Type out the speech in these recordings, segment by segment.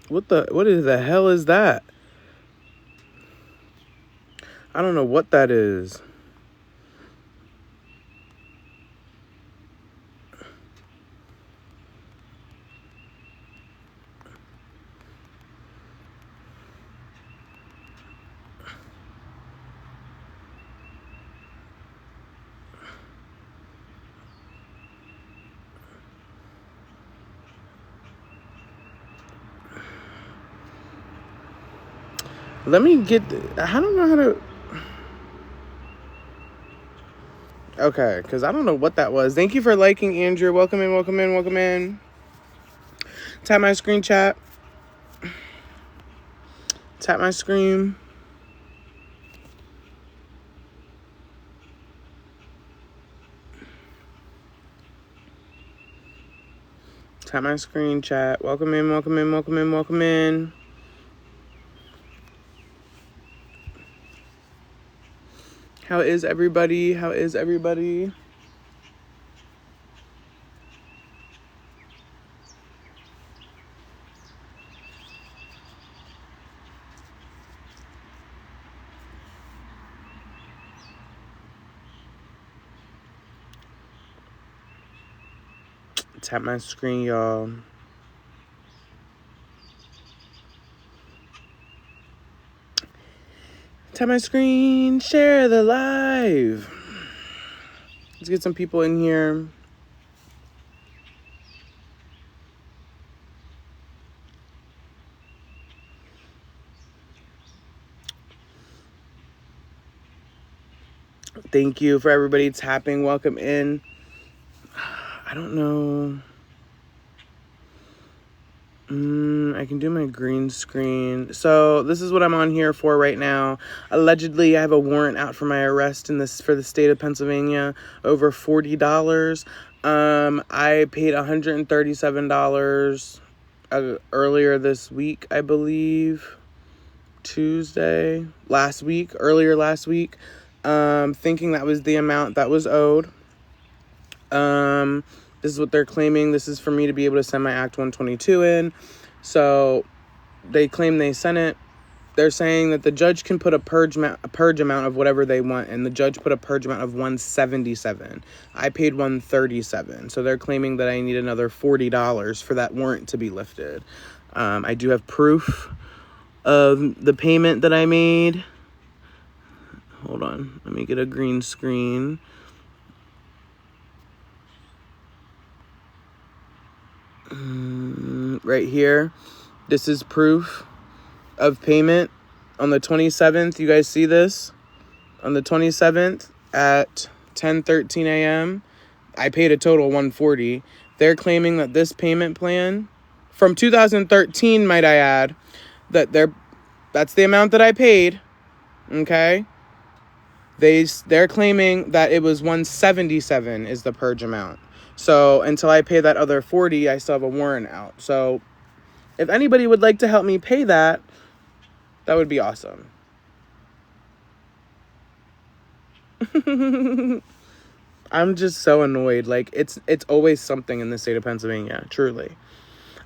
What the hell is that? I don't know what that is. Let me get... I don't know how to... Okay, because I don't know what that was. Thank you for liking, Andrew. Welcome in, welcome in, welcome in. Tap my screen, chat. Tap my screen. Tap my screen, chat. Welcome in, welcome in, welcome in, welcome in. How is everybody? How is everybody? Tap my screen, y'all. Tap my screen. Share the live. Let's get some people in here. Thank you for everybody tapping. Welcome in. I don't know. I can do my green screen. So this is what I'm on here for right now. Allegedly, I have a warrant out for my arrest for the state of Pennsylvania, over $40. I paid $137 earlier this week, I believe. Earlier last week, thinking that was the amount that was owed. This is what they're claiming. This is for me to be able to send my Act 122 in. So they claim they sent it. They're saying that the judge can put a purge amount of whatever they want, and the judge put a purge amount of $177. I paid $137. So they're claiming that I need another $40 for that warrant to be lifted. I do have proof of the payment that I made. Hold on. Let me get a green screen. Right here. This is proof of payment on the 27th. You guys see this? On the 27th at 10:13 a.m. I paid a total $140. They're claiming that this payment plan from 2013, might I add, that's the amount that I paid. Okay? They're claiming that it was $177 is the purge amount. So until I pay that other $40, I still have a warrant out. So if anybody would like to help me pay that, that would be awesome. I'm just so annoyed. Like, it's always something in the state of Pennsylvania, truly.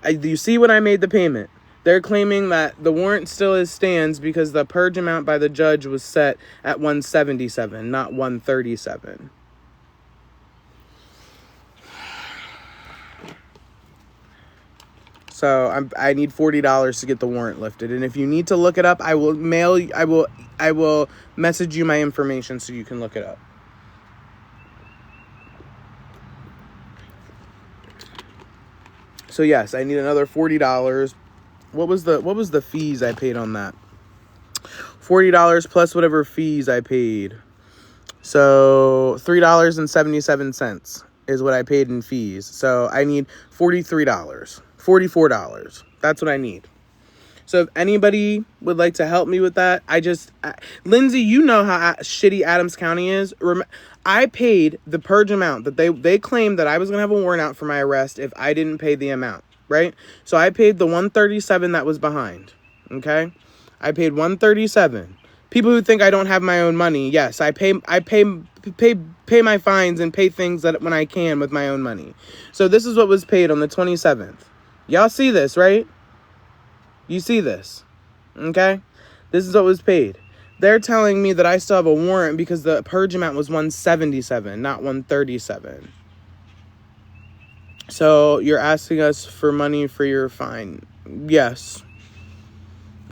You see when I made the payment? They're claiming that the warrant still stands because the purge amount by the judge was set at $177, not $137. So I need $40 to get the warrant lifted. And if you need to look it up, I will message you my information so you can look it up. So yes, I need another $40. What was the fees I paid on that? $40 plus whatever fees I paid. So $3.77 is what I paid in fees. So I need $44. That's what I need. So if anybody would like to help me with that, Lindsay, you know how shitty Adams County is. I paid the purge amount that they claimed that I was going to have a warrant out for my arrest if I didn't pay the amount, right? So I paid the $137 that was behind, okay? I paid $137. People who think I don't have my own money, yes, I pay my fines and pay things that when I can with my own money. So this is what was paid on the 27th. Y'all see this, right? You see this, okay? This is what was paid. They're telling me that I still have a warrant because the purge amount was $177, not $137. So you're asking us for money for your fine. Yes.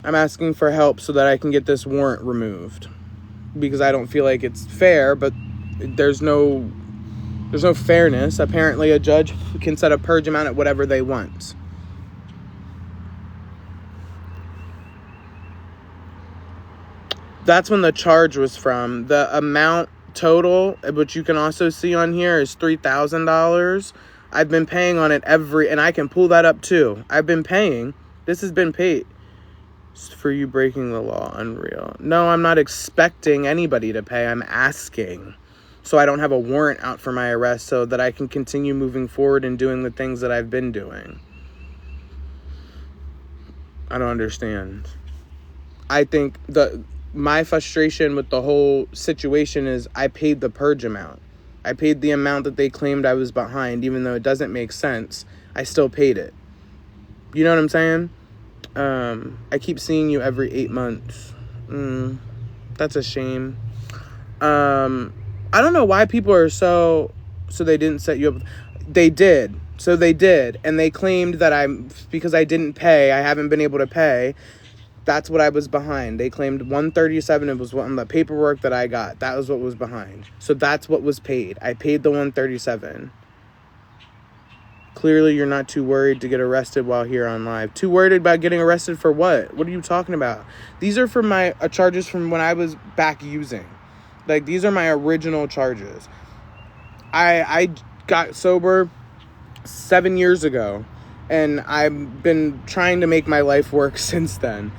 I'm asking for help so that I can get this warrant removed. Because I don't feel like it's fair, but there's no fairness. Apparently a judge can set a purge amount at whatever they want. That's when the charge was from. The amount total, which you can also see on here, is $3,000. I've been paying on it and I can pull that up too. I've been paying. This has been paid. For you breaking the law, unreal. No, I'm not expecting anybody to pay. I'm asking. So I don't have a warrant out for my arrest so that I can continue moving forward and doing the things that I've been doing. I don't understand. I think my frustration with the whole situation is I paid the purge amount. I paid the amount that they claimed I was behind, even though it doesn't make sense. I still paid it. You know what I'm saying? I keep seeing you every 8 months. That's a shame. I don't know why people are so they didn't set you up. They did. So they did. And they claimed that because I didn't pay, I haven't been able to pay. That's what I was behind. They claimed $137. It was on the paperwork that I got. That was what was behind. So that's what was paid. I paid the $137. Clearly, you're not too worried to get arrested while here on live. Too worried about getting arrested for what? What are you talking about? These are for my charges from when I was back using. Like, these are my original charges. I got sober 7 years ago, and I've been trying to make my life work since then.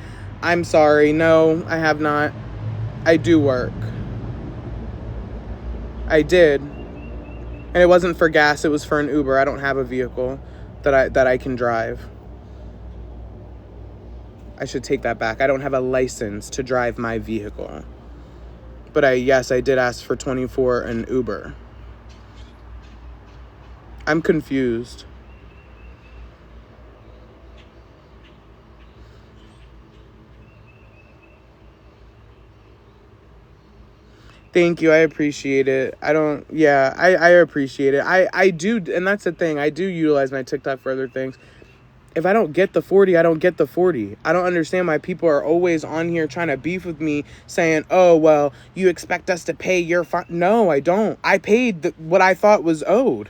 I'm sorry. No, I have not. I do work. I did. And it wasn't for gas, it was for an Uber. I don't have a vehicle that I can drive. I should take that back. I don't have a license to drive my vehicle. But I did ask for 24 an Uber. I'm confused. Thank you. I appreciate it. I appreciate it. I do. And that's the thing. I do utilize my TikTok for other things. If I don't get the 40, I don't get the 40. I don't understand why people are always on here trying to beef with me saying, oh, well, you expect us to pay your fine. No, I don't. I paid what I thought was owed.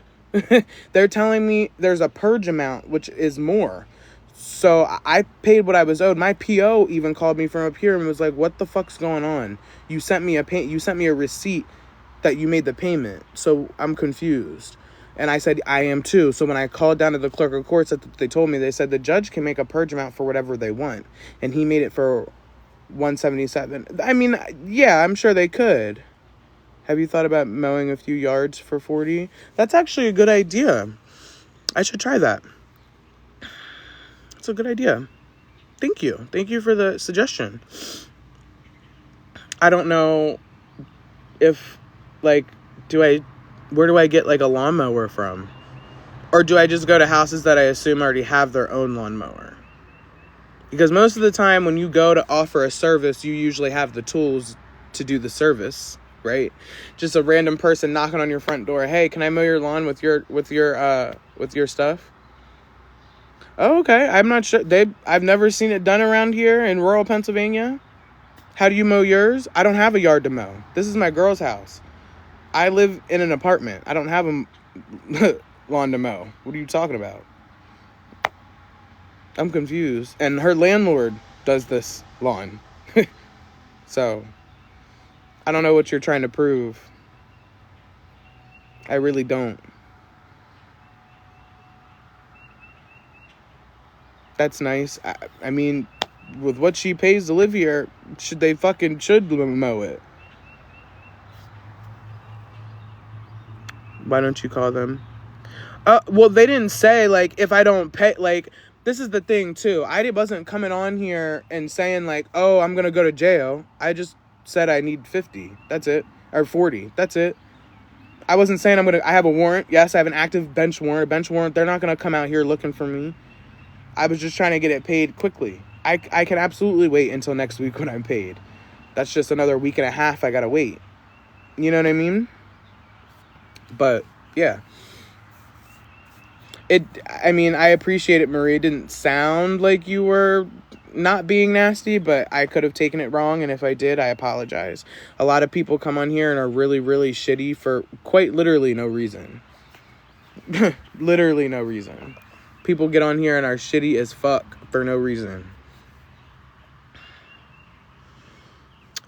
They're telling me there's a purge amount, which is more. So I paid what I was owed. My PO even called me from up here and was like, what the fuck's going on? You sent me a receipt that you made the payment. So I'm confused. And I said, I am too. So when I called down to the clerk of courts, they told me, they said the judge can make a purge amount for whatever they want. And he made it for $177. I mean, yeah, I'm sure they could. Have you thought about mowing a few yards for $40? That's actually a good idea. I should try that. It's a good idea. Thank you. Thank you for the suggestion. I don't know if, like, where do I get, like, a lawnmower from? Or do I just go to houses that I assume already have their own lawnmower? Because most of the time when you go to offer a service, you usually have the tools to do the service, right? Just a random person knocking on your front door. Hey, can I mow your lawn with your stuff? Oh, okay. I'm not sure. I've never seen it done around here in rural Pennsylvania. How do you mow yours? I don't have a yard to mow. This is my girl's house. I live in an apartment. I don't have a lawn to mow. What are you talking about? I'm confused. And her landlord does this lawn. So, I don't know what you're trying to prove. I really don't. That's nice. I mean, with what she pays to live here, should mow it. Why don't you call them? Well, they didn't say, like, if I don't pay, like, this is the thing, too. I wasn't coming on here and saying, like, oh, I'm going to go to jail. I just said I need 50. That's it. Or 40. That's it. I wasn't saying I have a warrant. Yes, I have an active bench warrant. A bench warrant. They're not going to come out here looking for me. I was just trying to get it paid quickly. I can absolutely wait until next week when I'm paid. That's just another week and a half I gotta wait. You know what I mean? But yeah. I mean, I appreciate it, Marie. It didn't sound like you were not being nasty, but I could have taken it wrong, and if I did, I apologize. A lot of people come on here and are really, really shitty for quite literally no reason. Literally no reason. People get on here and are shitty as fuck for no reason.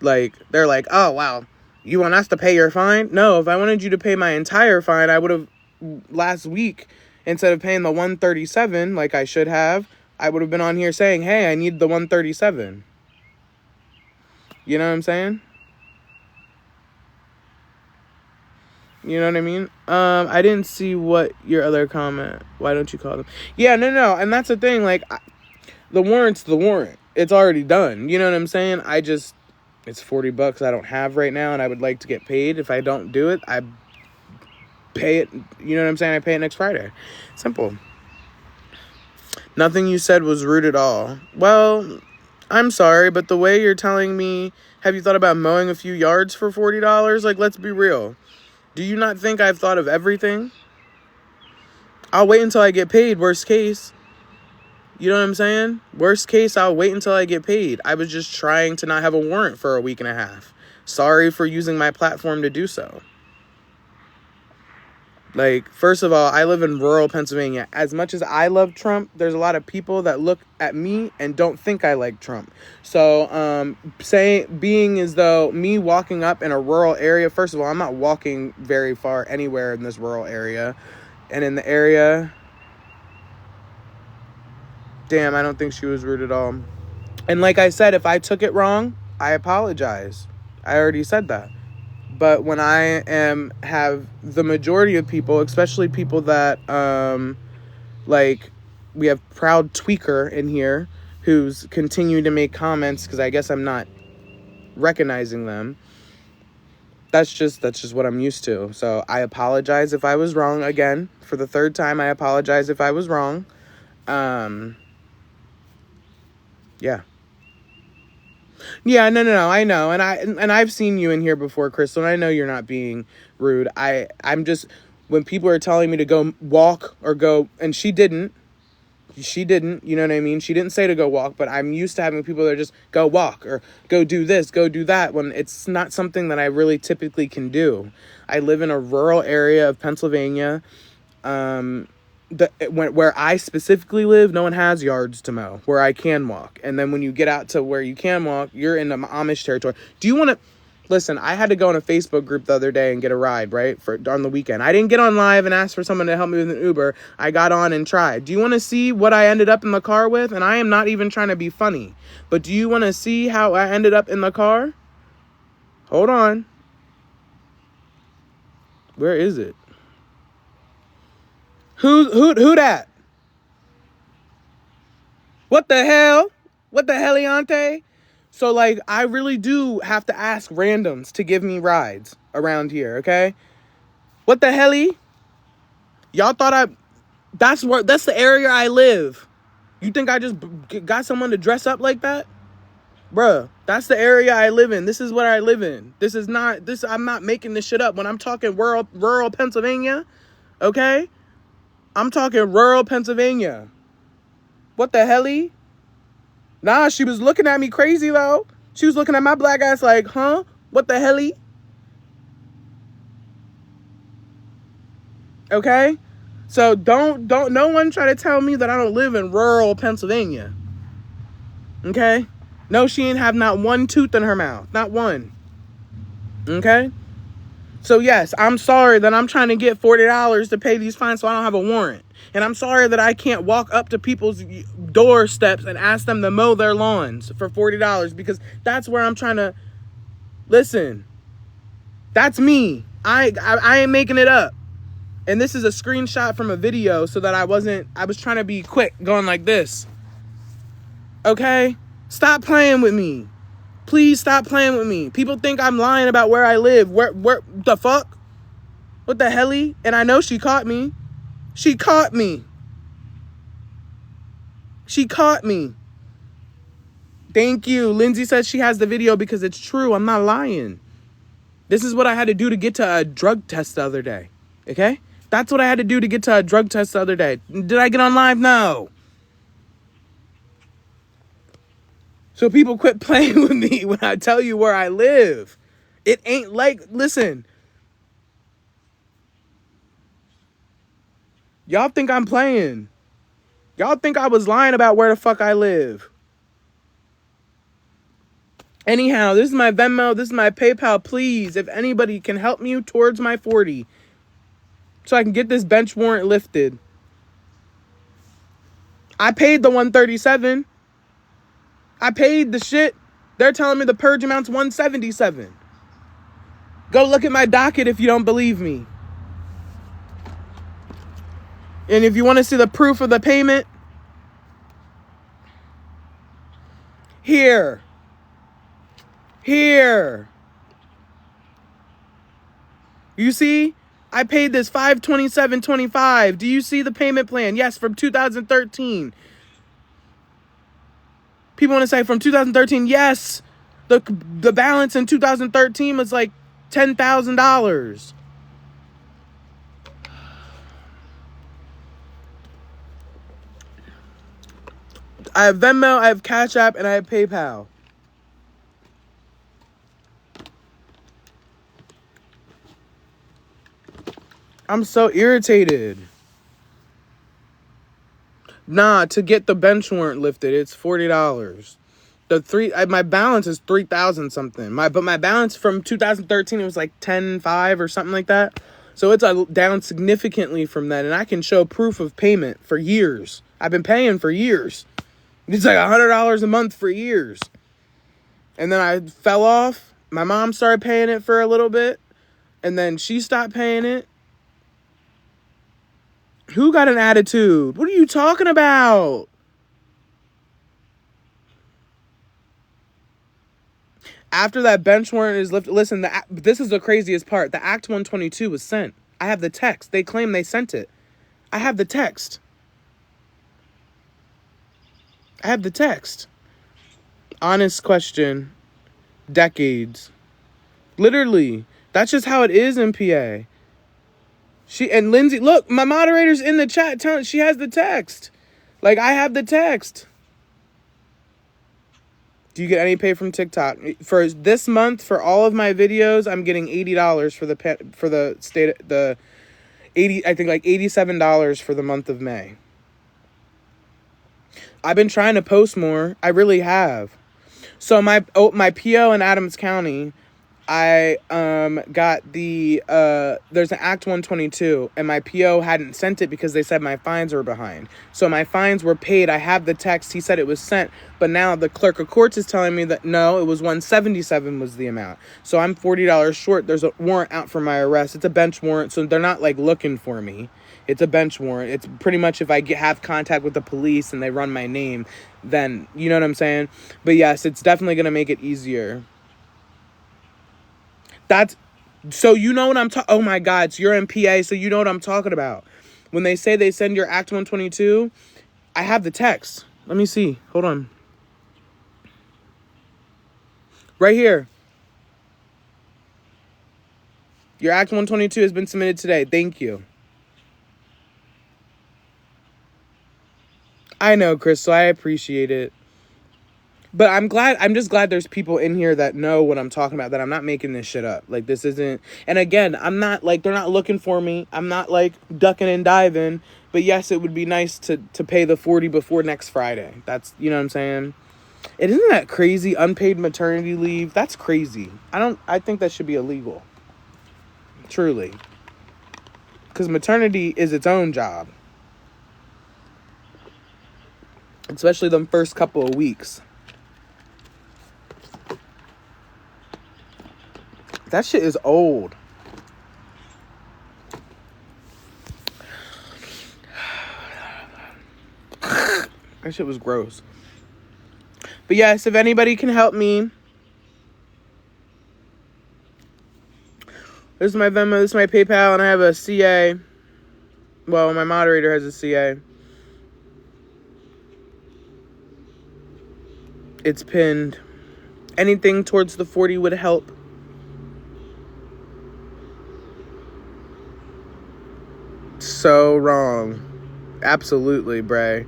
Like, they're like, oh, wow, you want us to pay your fine? No, if I wanted you to pay my entire fine, I would have, last week, instead of paying the $137 like I should have, I would have been on here saying, hey, I need the $137. You know what I'm saying? You know what I mean? I didn't see what your other comment. Why don't you call them? Yeah, no. And that's the thing. Like, the warrant's the warrant. It's already done. You know what I'm saying? It's $40 I don't have right now, and I would like to get paid. If I don't do it, I pay it. You know what I'm saying? I pay it next Friday. Simple. Nothing you said was rude at all. Well, I'm sorry, but the way you're telling me, have you thought about mowing a few yards for $40? Like, let's be real. Do you not think I've thought of everything? I'll wait until I get paid, worst case. You know what I'm saying? Worst case, I'll wait until I get paid. I was just trying to not have a warrant for a week and a half. Sorry for using my platform to do so. Like, first of all, I live in rural Pennsylvania. As much as I love Trump, there's a lot of people that look at me and don't think I like Trump. So, being as though me walking up in a rural area, first of all, I'm not walking very far anywhere in this rural area. And in the area, damn, I don't think she was rude at all. And like I said, if I took it wrong, I apologize. I already said that. But when I have the majority of people, especially people that, like, we have Proud Tweaker in here who's continuing to make comments because I guess I'm not recognizing them. That's just what I'm used to. So I apologize if I was wrong again. For the third time, I apologize if I was wrong. Yeah. Yeah, no, I know. And I've seen you in here before, Crystal, and I know you're not being rude. I'm just, when people are telling me to go walk or go, and she didn't, you know what I mean? She didn't say to go walk, but I'm used to having people that just go walk or go do this, go do that, when it's not something that I really typically can do. I live in a rural area of Pennsylvania. Where I specifically live, no one has yards to mow where I can walk. And then when you get out to where you can walk, you're in the Amish territory. Do you want to listen? I had to go in a Facebook group the other day and get a ride, right, on the weekend. I didn't get on live and ask for someone to help me with an Uber. I got on and tried. Do you want to see what I ended up in the car with? And I am not even trying to be funny, but do you want to see how I ended up in the car? Hold on. Where is it? Who that? What the hell? What the heliante? So, like, I really do have to ask randoms to give me rides around here, okay? What the helly? Y'all thought that's the area I live. You think I just got someone to dress up like that? Bruh, that's the area I live in. This is what I live in. I'm not making this shit up. When I'm talking rural Pennsylvania, okay? I'm talking rural Pennsylvania. What the helly? Nah, she was looking at me crazy, though. She was looking at my black ass like, huh? What the helly? Okay? So don't no one try to tell me that I don't live in rural Pennsylvania. Okay? No, she ain't have not one tooth in her mouth. Not one. Okay? So yes, I'm sorry that I'm trying to get $40 to pay these fines so I don't have a warrant. And I'm sorry that I can't walk up to people's doorsteps and ask them to mow their lawns for $40 because that's where I'm trying to... Listen, that's me. I ain't making it up. And this is a screenshot from a video so that I was trying to be quick going like this. Okay? Stop playing with me. Please stop playing with me. People think I'm lying about where I live. Where the fuck? What the helly? And I know she caught me. She caught me. She caught me. Thank you. Lindsay says she has the video because it's true. I'm not lying. This is what I had to do to get to a drug test the other day. Okay? That's what I had to do to get to a drug test the other day. Did I get on live? No. So people quit playing with me when I tell you where I live. It ain't like, listen. Y'all think I'm playing. Y'all think I was lying about where the fuck I live. Anyhow, this is my Venmo. This is my PayPal. Please, if anybody can help me towards my 40 so I can get this bench warrant lifted. I paid the 137. I paid the shit. They're telling me the purge amount's 177. Go look at my docket if you don't believe me. And if you want to see the proof of the payment, here. You see? I paid this $527.25. Do you see the payment plan? Yes, from 2013. People want to say from 2013. Yes. The balance in 2013 was like $10,000. I have Venmo, I have Cash App, and I have PayPal. I'm so irritated. Nah, to get the bench warrant lifted, it's $40. My balance is $3,000 something. But my balance from 2013, it was like $10,500 or something like that. So it's down significantly from that, and I can show proof of payment for years. I've been paying for years. It's like $100 a month for years. And then I fell off. My mom started paying it for a little bit, and then she stopped paying it. Who got an attitude? What are you talking about? After that bench warrant is lifted, listen, this is the craziest part. The Act 122 was sent. I have the text. They claim they sent it. I have the text. Honest question. Decades. Literally. That's just how it is in PA. And Lindsay, look, my moderator's in the chat telling she has the text. Like, I have the text. Do you get any pay from TikTok? For this month, for all of my videos, I'm getting $80 for the state, the 80, I think like $87 for the month of May. I've been trying to post more. I really have. So my PO in Adams County, I got there's an Act 122, and my PO hadn't sent it because they said my fines were behind. So my fines were paid. I have the text. He said it was sent, but now the clerk of courts is telling me that no, it was $177 was the amount. So I'm $40 short. There's a warrant out for my arrest. It's a bench warrant, so they're not like looking for me. It's a bench warrant. It's pretty much if I have contact with the police and they run my name, then you know what I'm saying? But yes, it's definitely going to make it easier. So you know what I'm talking. Oh my God, so you're in PA, so you know what I'm talking about. When they say they send your Act 122, I have the text. Let me see. Hold on. Right here. Your Act 122 has been submitted today. Thank you. I know, Crystal. I appreciate it. But I'm just glad there's people in here that know what I'm talking about, that I'm not making this shit up. Like, this isn't, and again, I'm not, like, they're not looking for me. I'm not, like, ducking and diving. But yes, it would be nice to pay the 40 before next Friday. That's, you know what I'm saying? It isn't that crazy, unpaid maternity leave? That's crazy. I think that should be illegal. Truly. Because maternity is its own job. Especially them first couple of weeks. That shit is old. That shit was gross. But yes, if anybody can help me. This is my Venmo, this is my PayPal, and I have a CA. Well, my moderator has a CA. It's pinned. Anything towards the 40 would help. So wrong. Absolutely, Bray.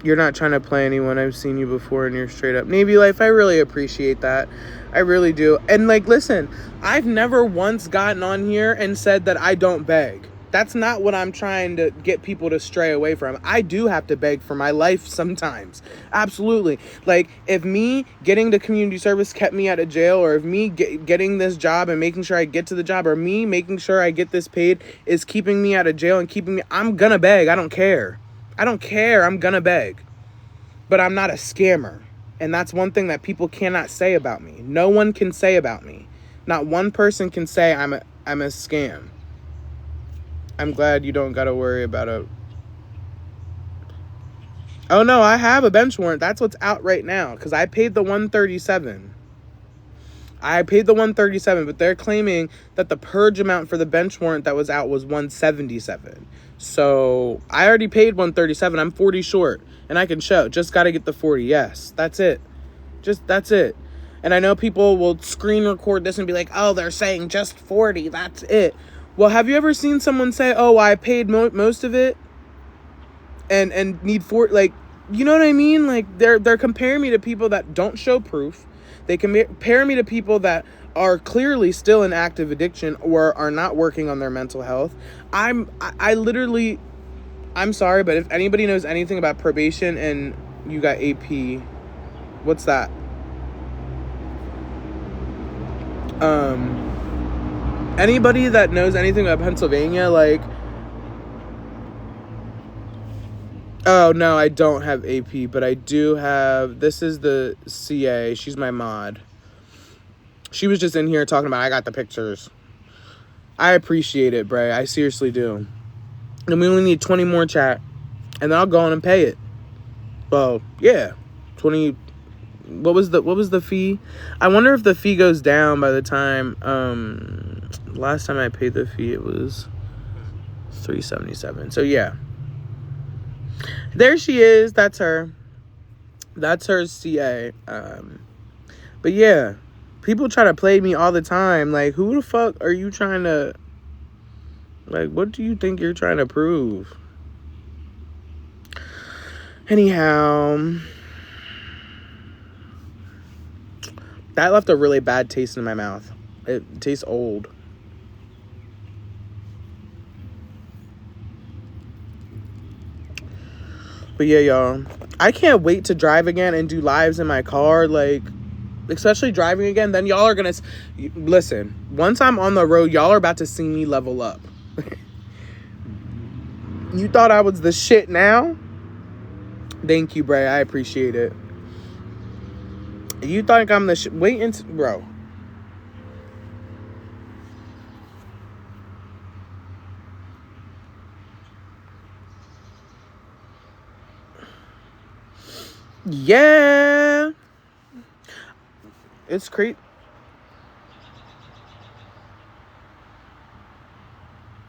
You're not trying to play anyone. I've seen you before and you're straight up Navy Life. I really appreciate that. I really do. And like, listen, I've never once gotten on here and said that I don't beg. That's not what I'm trying to get people to stray away from. I do have to beg for my life sometimes. Absolutely. Like, if me getting to community service kept me out of jail, or if me getting this job and making sure I get to the job, or me making sure I get this paid is keeping me out of jail and keeping me, I'm gonna beg. I don't care. I'm gonna beg. But I'm not a scammer. And that's one thing that people cannot say about me. No one can say about me. Not one person can say I'm a scam. I'm glad you don't gotta worry about a... Oh no, I have a bench warrant. That's what's out right now. Because I paid the $137. But they're claiming that the purge amount for the bench warrant that was out was $177. So I already paid $137. I'm $40 short. And I can show. Just got to get the 40. Yes, that's it. That's it. And I know people will screen record this and be like, oh, they're saying just 40. That's it. Well, have you ever seen someone say, oh, I paid most of it and need 40? Like, you know what I mean? Like, they're comparing me to people that don't show proof. They compare me to people that are clearly still in active addiction or are not working on their mental health. I'm sorry, but if anybody knows anything about probation and you got AP, what's that? Anybody that knows anything about Pennsylvania, like, oh no, I don't have AP, but I do have, this is the CA. She's my mod. She was just in here talking about, I got the pictures. I appreciate it, Bray. I seriously do. And we only need 20 more, chat. And then I'll go on and pay it. Well, yeah. 20. What was the fee? I wonder if the fee goes down by the time, last time I paid the fee, it was $377. So yeah. There she is. That's her. That's her CA. But yeah. People try to play me all the time. Like, who the fuck are you trying to... Like, what do you think you're trying to prove? Anyhow, that left a really bad taste in my mouth. It tastes old. But yeah, y'all, I can't wait to drive again and do lives in my car. Like, especially driving again. Then y'all are gonna... Listen, once I'm on the road, y'all are about to see me level up. You thought I was the shit now? Thank you, Bray. I appreciate it. You think I'm the shit? Wait until... Bro. Yeah. It's crazy.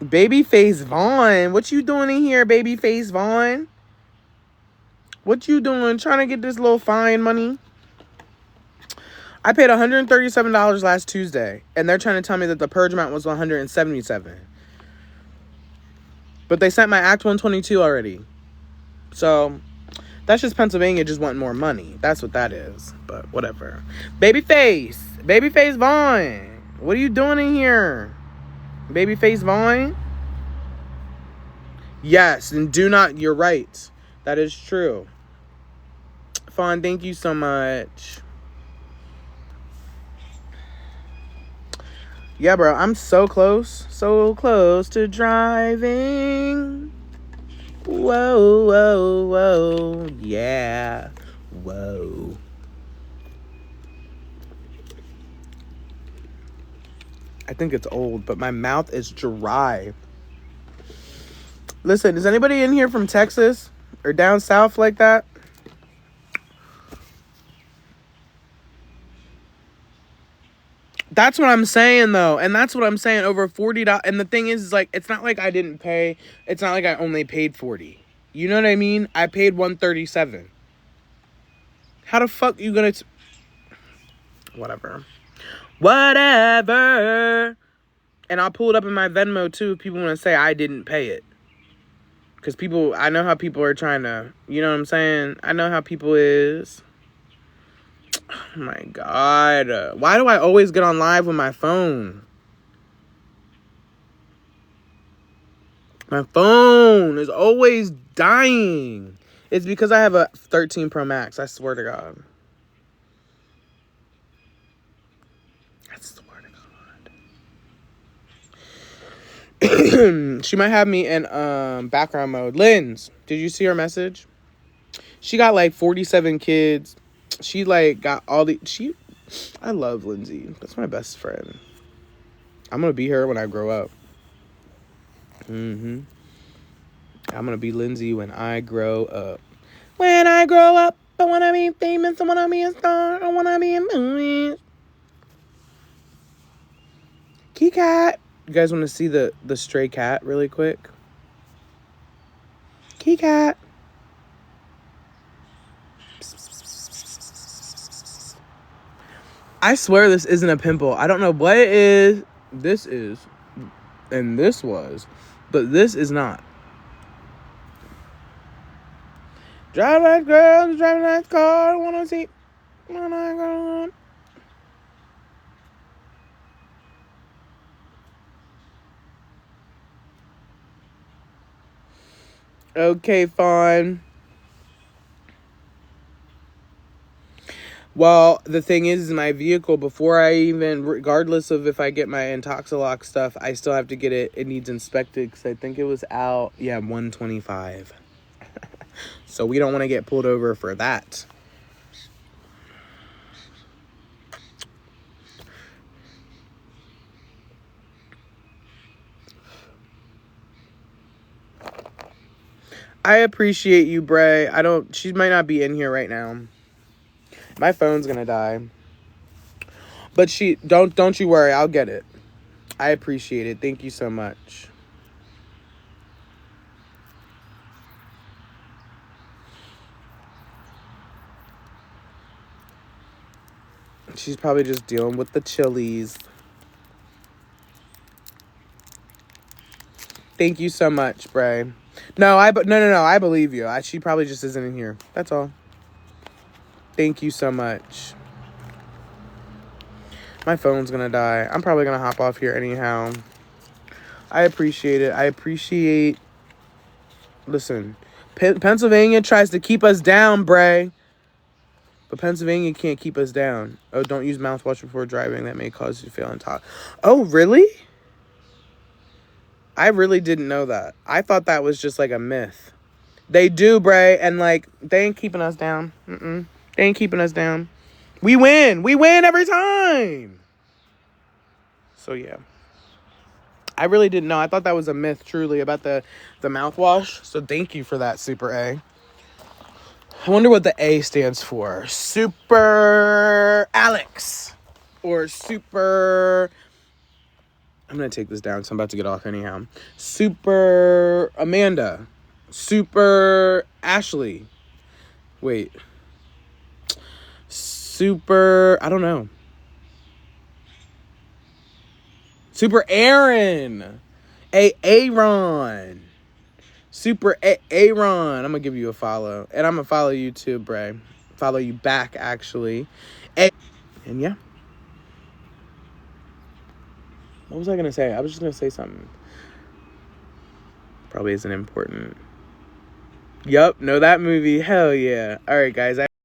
Babyface Vaughn. What you doing in here, Babyface Vaughn? What you doing? Trying to get this little fine money? I paid $137 last Tuesday. And they're trying to tell me that the purge amount was $177. But they sent my Act 122 already. So, that's just Pennsylvania just wanting more money. That's what that is. But whatever. Babyface. Babyface Vaughn. What are you doing in here? Babyface Vaughn? Yes, and do not... You're right. That is true. Fawn, thank you so much. Yeah, bro, I'm so close to driving. Whoa, whoa, whoa, yeah, whoa. I think it's old, but my mouth is dry. Listen, is anybody in here from Texas or down south like that? That's what I'm saying, though. And that's what I'm saying, over $40. And the thing is like, it's not like I didn't pay. It's not like I only paid $40. You know what I mean? I paid $137. How the fuck you gonna... Whatever. And I'll pull it up in my Venmo, too, if people want to say I didn't pay it. Because people... I know how people are trying to... You know what I'm saying? I know how people is. Oh, my God. Why do I always get on live with my phone? My phone is always dying. It's because I have a 13 Pro Max. I swear to God. I swear to God. She might have me in background mode. Linz, did you see her message? She got like 47 kids. She like got all the... I love Lindsay. That's my best friend. I'm going to be her when I grow up. I'm going to be Lindsay when I grow up. When I grow up, I want to be famous. I want to be a star. I want to be in movies. Key cat. You guys want to see the stray cat really quick? Key cat. I swear this isn't a pimple. I don't know what it is. This is. And this was. But this is not. Drive like girls, drive like car. Wanna see when I go on. Okay, fine. Well, the thing is my vehicle, before I even, regardless of if I get my Intoxilock stuff, I still have to get it. It needs inspected because I think it was out, 125. So we don't want to get pulled over for that. I appreciate you, Bray. She might not be in here right now. My phone's gonna die. But don't you worry, I'll get it. I appreciate it. Thank you so much. She's probably just dealing with the chilies. Thank you so much, Bray. No, I believe you. She probably just isn't in here. That's all. Thank you so much. My phone's gonna die. I'm probably gonna hop off here anyhow. I appreciate it. Listen, Pennsylvania tries to keep us down, Bray. But Pennsylvania can't keep us down. Oh, don't use mouthwash before driving. That may cause you to fail and talk. Oh, really? I really didn't know that. I thought that was just like a myth. They do, Bray. And like, they ain't keeping us down. They ain't keeping us down. We win. We win every time. So, yeah. I really didn't know. I thought that was a myth, truly, about the mouthwash. So, thank you for that, Super A. I wonder what the A stands for. Super Alex. Or Super... I'm going to take this down because I'm about to get off anyhow. Super Amanda. Super Ashley. Wait. Super... I don't know. Super Aaron. Aaron. Super Aaron. I'm going to give you a follow. And I'm going to follow you too, Bray. Follow you back, actually. And yeah. What was I going to say? I was just going to say something. Probably isn't important. Yup, know that movie. Hell yeah. All right, guys.